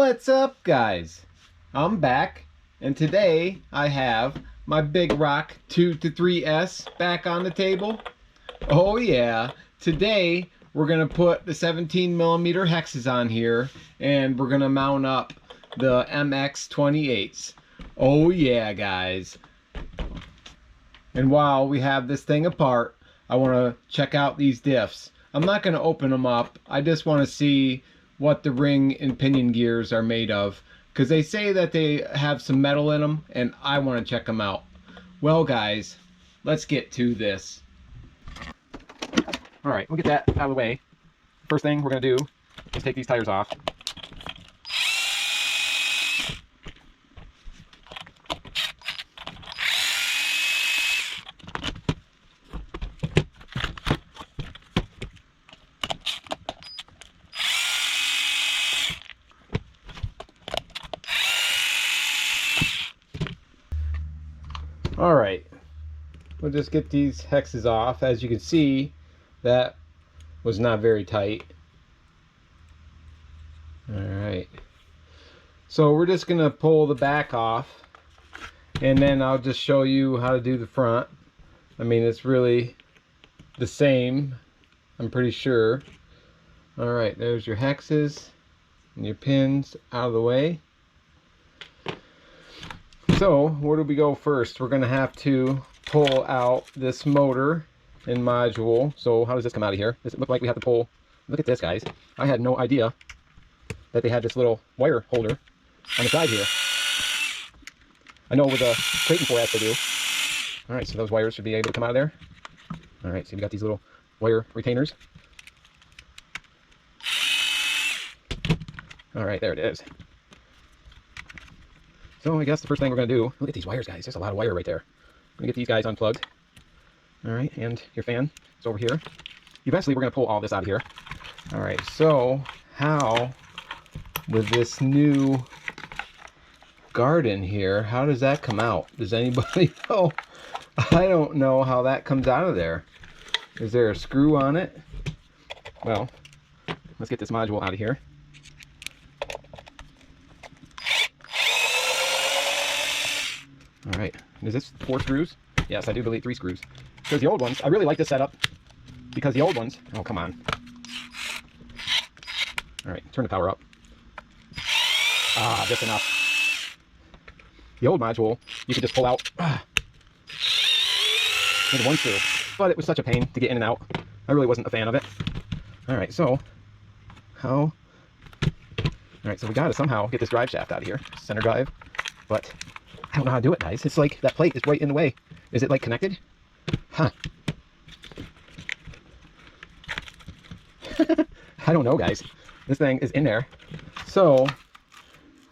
What's up, guys? I'm back, and today I have my Big Rock 2-3S back on the table. Oh yeah, today we're gonna put the 17mm hexes on here, and we're gonna mount up the MX28's. Oh yeah, guys. And while we have this thing apart, I want to check out these diffs. I'm not going to open them up. I just want to see what the ring and pinion gears are made of, because they say that they have some metal in them, and I want to check them out. Well, guys, let's get to this. All right, we'll get that out of the way. First thing we're going to do is take these tires off. All right, we'll just get these hexes off. As you can see, that was not very tight. All right, so we're just gonna pull the back off, and then I'll just show you how to do the front. I mean, it's really the same, I'm pretty sure. All right, there's your hexes and your pins out of the way. So where do we go first? We're gonna have to pull out this motor and module. So how does this come out of here? Does it look like we have to pull? Look at this, guys. I had no idea that they had this little wire holder on the side here. I know with a Clayton 4S they do. All right, so those wires should be able to come out of there. All right, so we got these little wire retainers. All right, there it is. So I guess the first thing we're going to do, look at these wires, guys. There's a lot of wire right there. I'm going to get these guys unplugged. All right, and your fan is over here. Eventually, we're going to pull all this out of here. All right, so how with this new garden here, how does that come out? Does anybody know? I don't know how that comes out of there. Is there a screw on it? Well, let's get this module out of here. All right, is this 4 screws? Yes, I do believe 3 screws. Because the old ones, I really like this setup, because the old ones, oh, come on. All right, turn the power up. Ah, just enough. The old module, you could just pull out with 1 screw, but it was such a pain to get in and out. I really wasn't a fan of it. All right, so how? All right, so we got to somehow get this drive shaft out of here, center drive, but I don't know how to do it, guys. It's like that plate is right in the way. Is it like connected? Huh. I don't know, guys. This thing is in there. So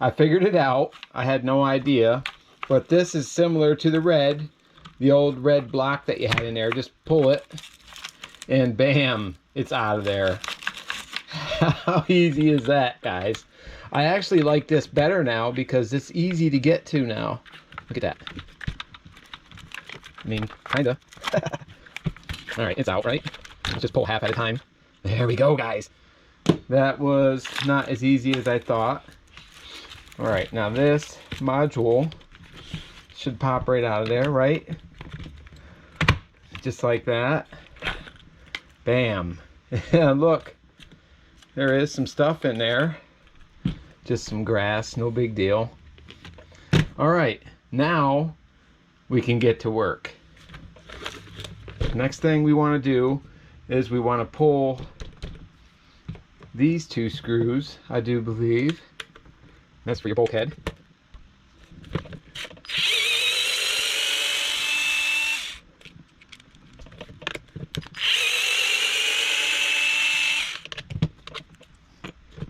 I figured it out. I had no idea. But this is similar to the red, the old red block that you had in there. Just pull it and bam, it's out of there. How easy is that, guys? I actually like this better now because it's easy to get to now. Look at that. I mean, kinda. All right, it's out, right? Let's just pull half at a time. There we go, guys. That was not as easy as I thought. All right, now this module should pop right out of there, right? Just like that. Bam. And look, there is some stuff in there. Just some grass, no big deal. All right, now we can get to work. Next thing we want to do is we want to pull these 2 screws, I do believe. That's for your bulkhead.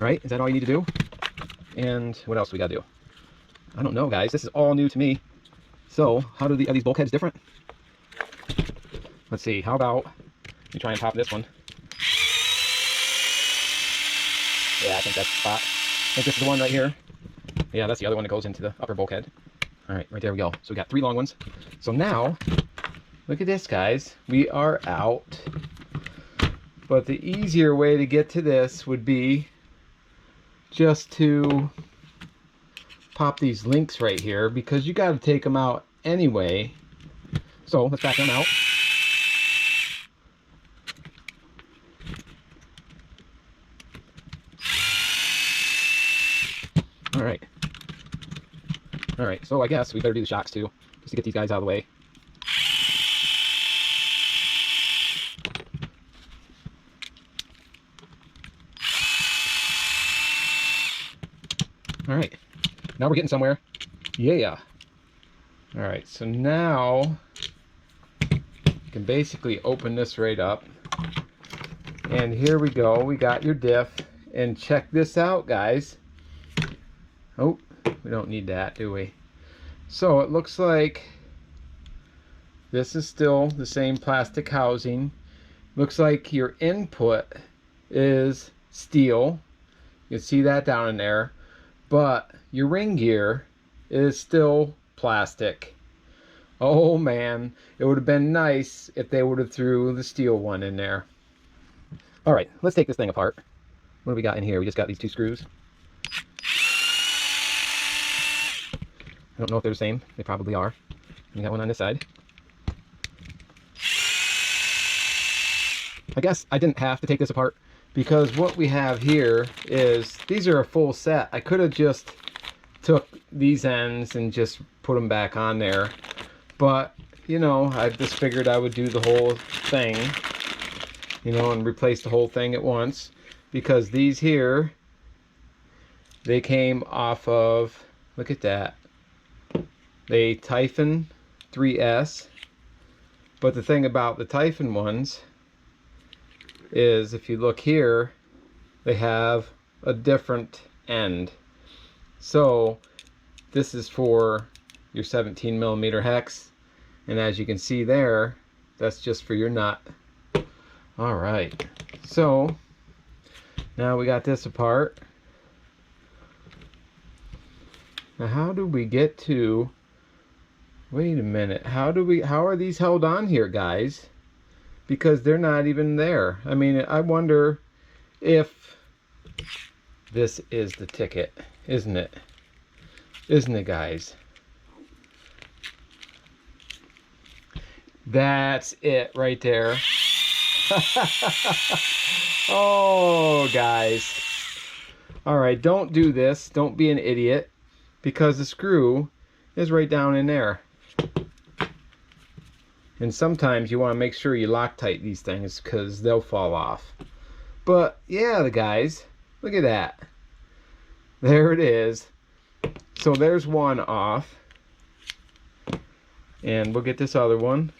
All right, is that all you need to do? And what else do we gotta do? I don't know, guys. This is all new to me. So, how are these bulkheads different? Let's see. How about you try and pop this one? Yeah, I think that's the spot. I think this is the one right here. Yeah, that's the other one that goes into the upper bulkhead. All right, right there we go. So we got 3 long ones. So now, look at this, guys. We are out. But the easier way to get to this would be just to pop these links right here because you got to take them out anyway. So let's back them out. All right, so I guess we better do the shocks too, just to get these guys out of the way. All right, now we're getting somewhere. Yeah. All right, so now you can basically open this right up. And here we go, we got your diff. And check this out, guys. Oh, we don't need that, do we? So it looks like this is still the same plastic housing. Looks like your input is steel. You can see that down in there. But your ring gear is still plastic. Oh man, it would have been nice if they would have threw the steel one in there. All right, let's take this thing apart. What do we got in here? We just got these two screws. I don't know if they're the same. They probably are. We got one on this side. I guess I didn't have to take this apart because what we have here is, these are a full set. I could have just took these ends and just put them back on there. But, you know, I just figured I would do the whole thing, you know, and replace the whole thing at once. Because these here, they came off of, look at that, the Typhon 3S. But the thing about the Typhon ones is, if you look here, they have a different end. So this is for your 17mm Hex, and as you can see there, that's just for your nut. All right, so now we got this apart. Now how do we get to, wait a minute, how are these held on here, guys? Because they're not even there. I mean, I wonder if this is the ticket, isn't it? Isn't it, guys? That's it right there. Oh, guys. All right, don't do this. Don't be an idiot, because the screw is right down in there. And sometimes you want to make sure you Loctite these things because they'll fall off. But yeah, the guys, look at that. There it is. So there's one off. And we'll get this other one.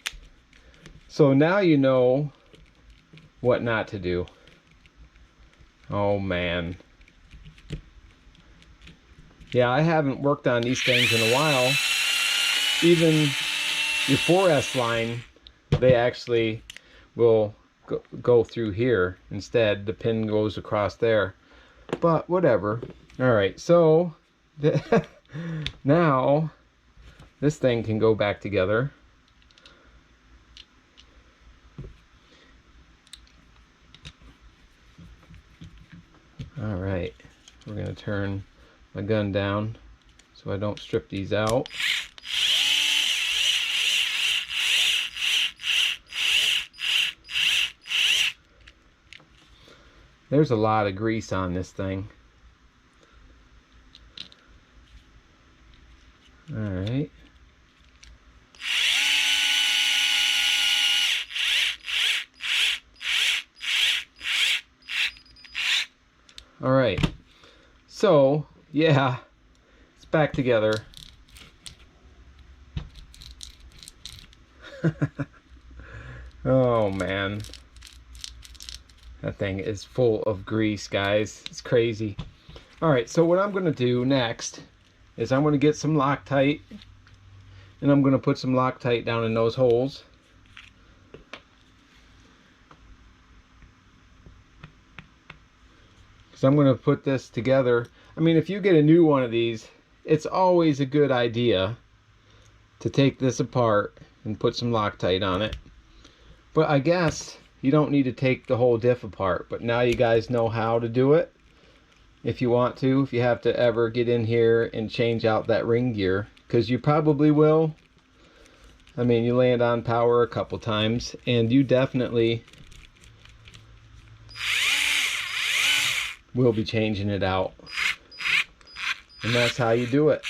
So now you know what not to do. Oh man. Yeah, I haven't worked on these things in a while. Even your 4S line, they actually will go through here instead. The pin goes across there. But whatever. Alright, so now this thing can go back together. Alright, we're going to turn my gun down so I don't strip these out. There's a lot of grease on this thing. Alright. Alright. So, yeah, it's back together. Oh man. That thing is full of grease, guys. It's crazy. Alright, so what I'm going to do next is I'm going to get some Loctite, and I'm going to put some Loctite down in those holes. So I'm going to put this together. I mean, if you get a new one of these, it's always a good idea to take this apart and put some Loctite on it. But I guess you don't need to take the whole diff apart, but now you guys know how to do it. if you want to, if you have to ever get in here and change out that ring gear, because you probably will. I mean, you land on power a couple times and you definitely will be changing it out, and that's how you do it.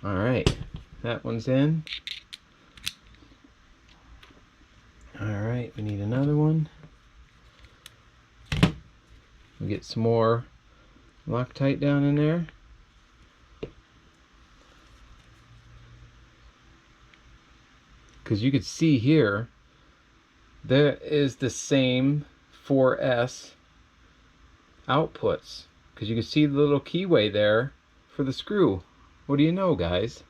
All right, that one's in. All right, we need another one. We'll get some more Loctite down in there. Because you could see here, there is the same 4S outputs. Because you can see the little keyway there for the screw. What do you know, guys?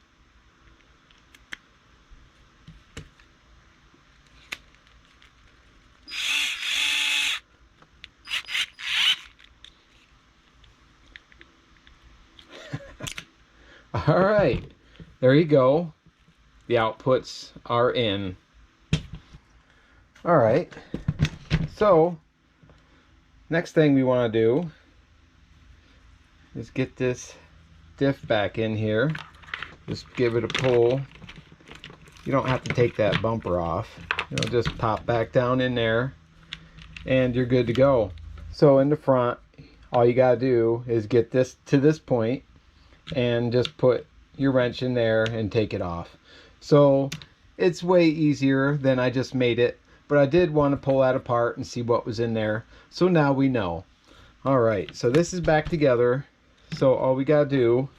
All right, there you go. The outputs are in. All right, so next thing we want to do is get this diff back in here. Just give it a pull. You don't have to take that bumper off. It'll just pop back down in there and you're good to go. So in the front, all you gotta do is get this to this point and just put your wrench in there and take it off. So it's way easier than I just made it, but I did want to pull that apart and see what was in there. So now we know. All right, so this is back together. So all we gotta do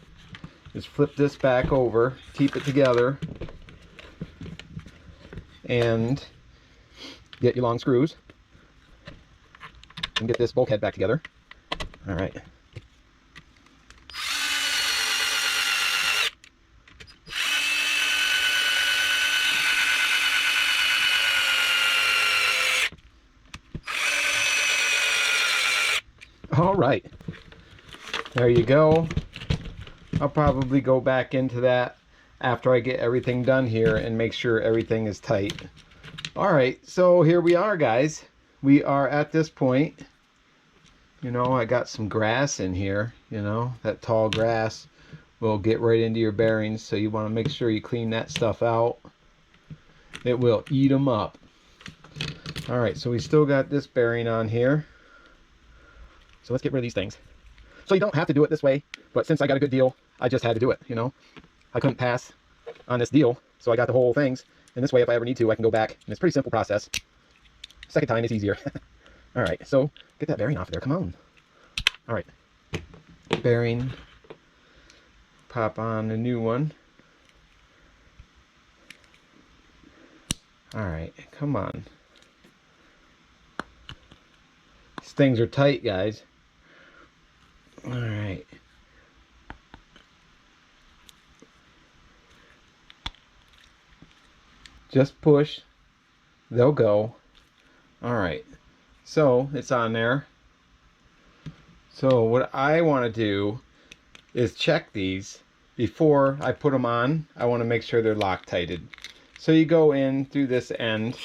is flip this back over, keep it together, and get your long screws and get this bulkhead back together. All right. All right, there you go. I'll probably go back into that after I get everything done here and make sure everything is tight. All right, so here we are, guys. We are at this point. You know, I got some grass in here. You know, that tall grass will get right into your bearings, so you want to make sure you clean that stuff out. It will eat them up. All right, so we still got this bearing on here. So let's get rid of these things. So you don't have to do it this way, but since I got a good deal, I just had to do it, you know. I couldn't pass on this deal, so I got the whole things. And this way, if I ever need to, I can go back. And it's a pretty simple process. Second time is easier. All right, so get that bearing off of there. Come on. All right. Bearing. Pop on a new one. All right, come on. These things are tight, guys. All right. Just push, they'll go. All right, so it's on there. So what I want to do is check these before I put them on. I want to make sure they're Loctited. So you go in through this end.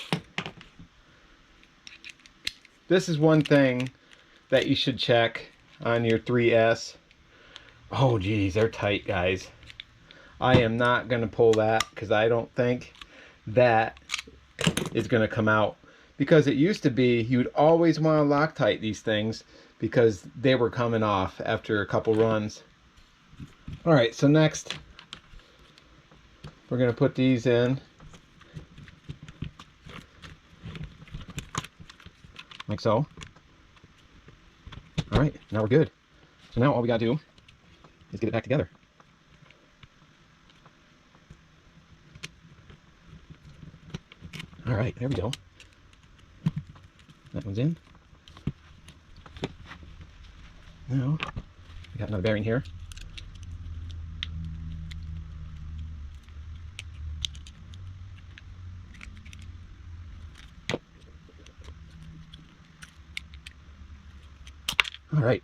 This is one thing that you should check on your 3S. Oh geez, they're tight, guys. I am not gonna pull that because I don't think that is gonna come out, because it used to be you'd always want to Loctite these things because they were coming off after a couple runs. All right, so next we're gonna put these in like so. All right, now we're good. So now all we gotta do is get it back together. All right, there we go. That one's in. Now, we got another bearing here. All right.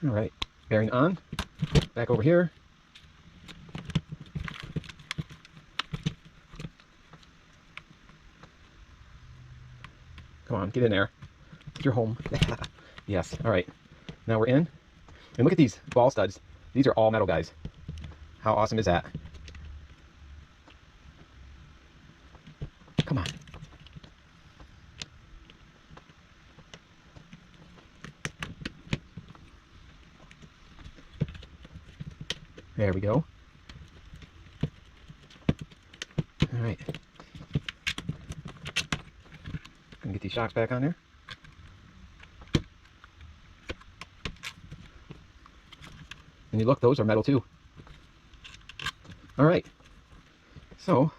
All right, bearing on. Back over here. Come on, get in there. You're home. Yes. All right. Now we're in. And look at these ball studs. These are all metal, guys. How awesome is that? Come on. There we go. All right. Gonna get these shocks back on there. And you look, those are metal too. All right. So,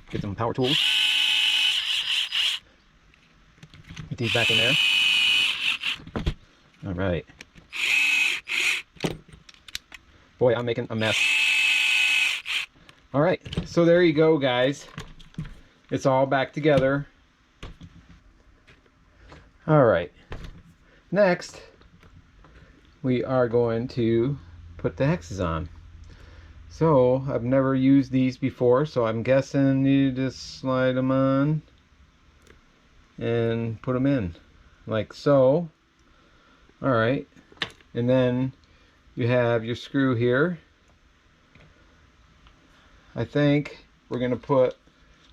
get some power tools. Get these back in there. All right. Boy, I'm making a mess. All right, so there you go, guys. It's all back together. All right. Next, we are going to put the hexes on. So, I've never used these before, so I'm guessing you just slide them on and put them in, like so. All right, and then you have your screw here. I think we're going to put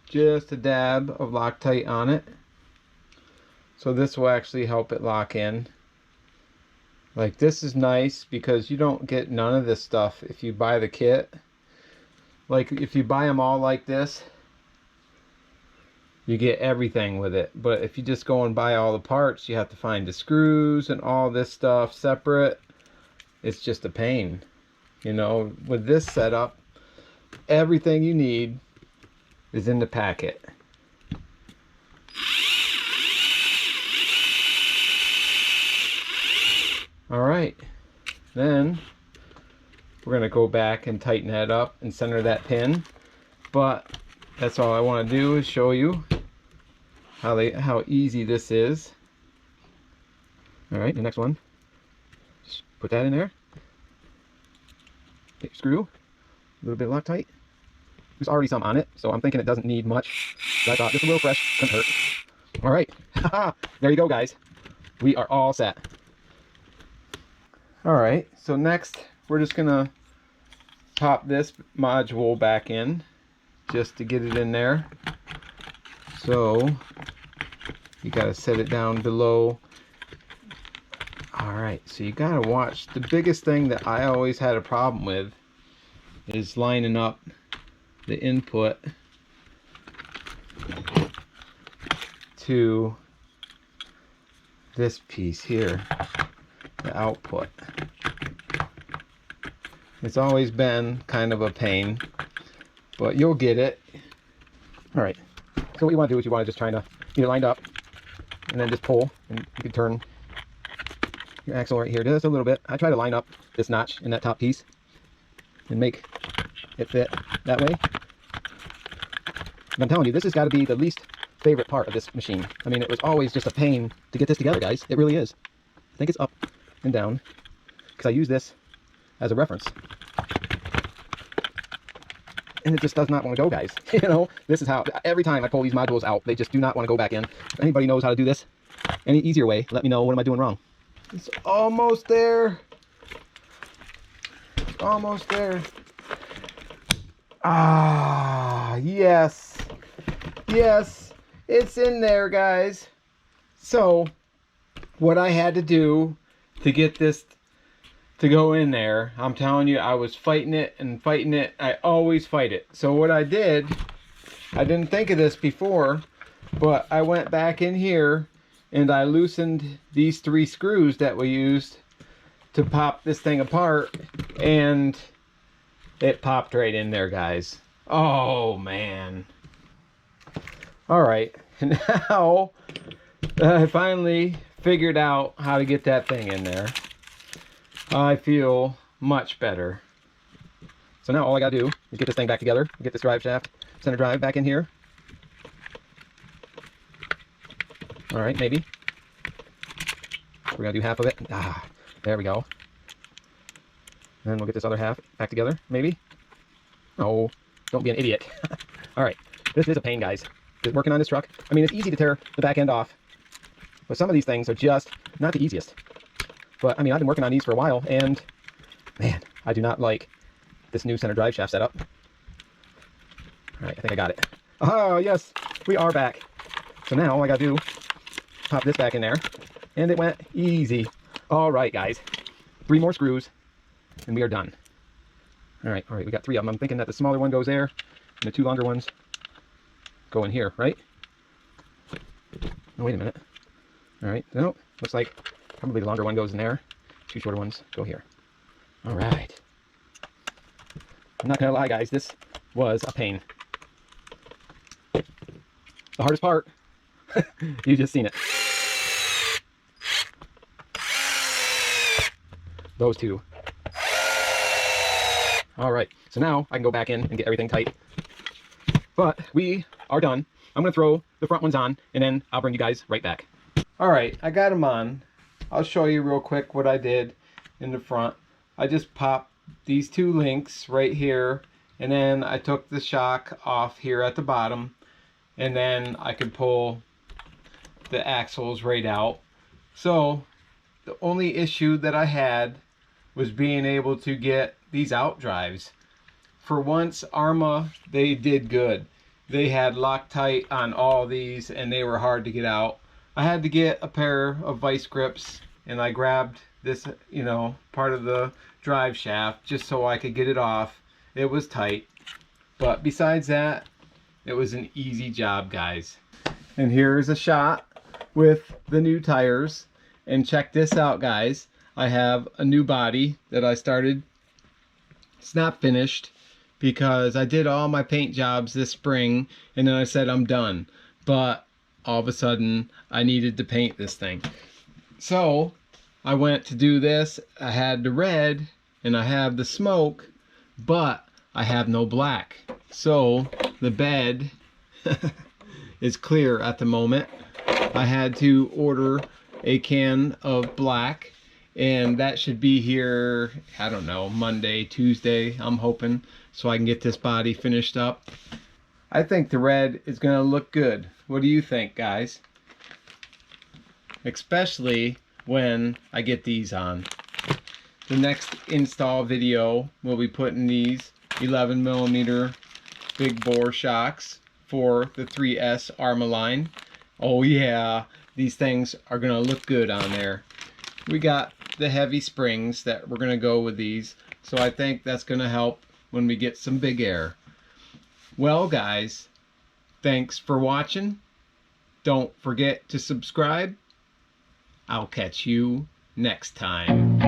just a dab of Loctite on it. So this will actually help it lock in. Like, this is nice because you don't get none of this stuff if you buy the kit. Like, if you buy them all like this, you get everything with it. But if you just go and buy all the parts, you have to find the screws and all this stuff separate. It's just a pain. You know, with this setup, everything you need is in the packet. All right, then we're gonna go back and tighten that up and center that pin. But that's all I want to do is show you how easy this is. All right, the next one, just put that in there. Take your screw, a little bit of Loctite. There's already some on it, so I'm thinking it doesn't need much. But I thought just a little fresh couldn't hurt. All right, there you go, guys. We are all set. All right, so next we're just gonna pop this module back in just to get it in there. So you gotta set it down below. All right, so you gotta watch. The biggest thing that I always had a problem with is lining up the input to this piece here, the output. It's always been kind of a pain, but you'll get it. All right, so what you want to do is you want to just try to get it lined up and then just pull, and you can turn your axle right here just a little bit. I try to line up this notch in that top piece and make it fit that way. And I'm telling you, this has got to be the least favorite part of this machine. I mean, it was always just a pain to get this together, guys. It really is. I think it's up and down because I use this as a reference. And it just does not want to go, guys. You know, this is how, every time I pull these modules out, they just do not want to go back in. If anybody knows how to do this, any easier way, let me know. What am I doing wrong? It's almost there. It's almost there. Ah, yes. Yes, it's in there, guys. So, what I had to do to get this to go in there, I'm telling you, I was fighting it and fighting it. I always fight it. So what I did, I didn't think of this before, but I went back in here and I loosened these 3 screws that we used to pop this thing apart, and it popped right in there, guys. Oh man. All right, now I finally figured out how to get that thing in there. I feel much better. So now all I gotta do is get this thing back together, get this drive shaft, center drive back in here. All right, maybe. We're gonna do half of it. Ah, there we go. Then we'll get this other half back together, maybe. Oh, don't be an idiot. All right, this is a pain, guys. working on this truck. I mean, it's easy to tear the back end off, but some of these things are just not the easiest. But I mean, I've been working on these for a while, and man, I do not like this new center drive shaft setup. All right, I think I got it. Oh yes, we are back. So now all I gotta do, pop this back in there, and it went easy. All right, guys, 3 more screws, and we are done. All right, we got 3 of them. I'm thinking that the smaller one goes there, and the 2 longer ones go in here, right? Oh, wait a minute. All right, no, looks like probably the longer one goes in there. 2 shorter ones go here. All right. I'm not gonna lie, guys, this was a pain. The hardest part, you just seen it. Those 2. All right, so now I can go back in and get everything tight. But we are done. I'm gonna throw the front ones on, and then I'll bring you guys right back. All right, I got them on. I'll show you real quick what I did in the front. I just popped these 2 links right here, and then I took the shock off here at the bottom, and then I could pull the axles right out. So the only issue that I had was being able to get these out drives. For once, Arrma, they did good. They had Loctite on all these, and they were hard to get out. I had to get a pair of vice grips, and I grabbed this, you know, part of the drive shaft just so I could get it off. It was tight, but besides that, it was an easy job, guys. And here's a shot with the new tires. And check this out, guys. I have a new body that I started. It's not finished because I did all my paint jobs this spring, and then I said I'm done. But all of a sudden, I needed to paint this thing. So I went to do this. I had the red and I have the smoke, but I have no black. So the bed is clear at the moment. I had to order a can of black, and that should be here, I don't know, Monday, Tuesday, I'm hoping, so I can get this body finished up. I think the red is gonna look good. What do you think, guys? Especially when I get these on. The next install video, we'll be putting these 11mm big bore shocks for the 3S Arrma line. Oh yeah, these things are gonna look good on there. We got the heavy springs that we're gonna go with these, so I think that's gonna help when we get some big air. Well, guys, thanks for watching. Don't forget to subscribe. I'll catch you next time.